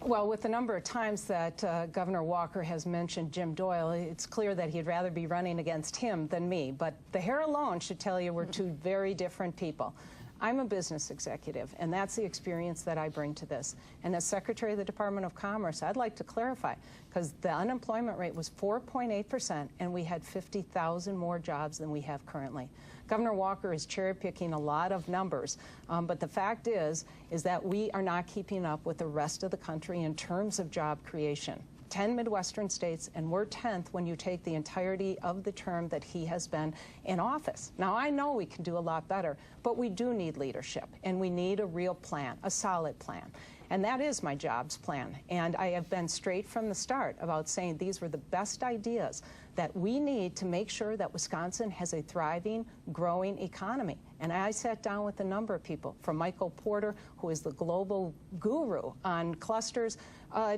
Well, with the number of times that Governor Walker has mentioned Jim Doyle, it's clear that he'd rather be running against him than me. But the hair alone should tell you we're two very different people. I'm a business executive, and that's the experience that I bring to this. And as Secretary of the Department of Commerce, I'd like to clarify, because the unemployment rate was 4.8%, and we had 50,000 more jobs than we have currently. Governor Walker is cherry-picking a lot of numbers, but the fact is that we are not keeping up with the rest of the country in terms of job creation. 10 Midwestern states, and we're 10th when you take the entirety of the term that he has been in office. Now, I know we can do a lot better, but we do need leadership, and we need a real plan, a solid plan. And that is my jobs plan. And I have been straight from the start about saying these were the best ideas that we need to make sure that Wisconsin has a thriving, growing economy. And I sat down with a number of people, from Michael Porter, who is the global guru on clusters,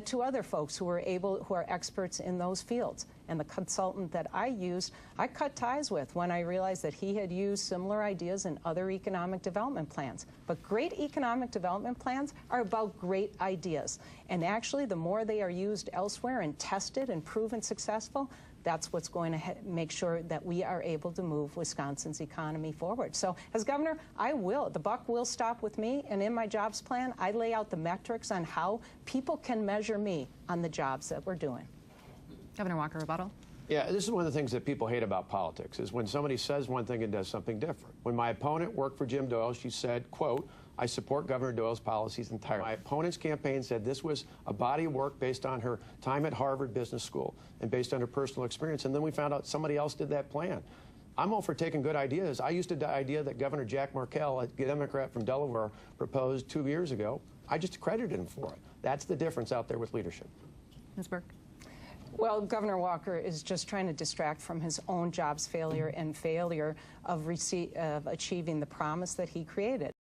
to other folks who are experts in those fields. And the consultant that I used, I cut ties with when I realized that he had used similar ideas in other economic development plans. But great economic development plans are about great ideas. And actually, the more they are used elsewhere and tested and proven successful, that's what's going to make sure that we are able to move Wisconsin's economy forward. So as governor, the buck will stop with me, and in my jobs plan, I lay out the metrics on how people can measure me on the jobs that we're doing. Governor Walker, rebuttal. Yeah, this is one of the things that people hate about politics, is when somebody says one thing and does something different. When my opponent worked for Jim Doyle, she said, quote, "I support Governor Doyle's policies entirely." My opponent's campaign said this was a body of work based on her time at Harvard Business School and based on her personal experience, and then we found out somebody else did that plan. I'm all for taking good ideas. I used the idea that Governor Jack Markell, a Democrat from Delaware, proposed 2 years ago. I just credited him for it. That's the difference out there with leadership. Ms. Burke. Well, Governor Walker is just trying to distract from his own jobs failure and failure of achieving the promise that he created.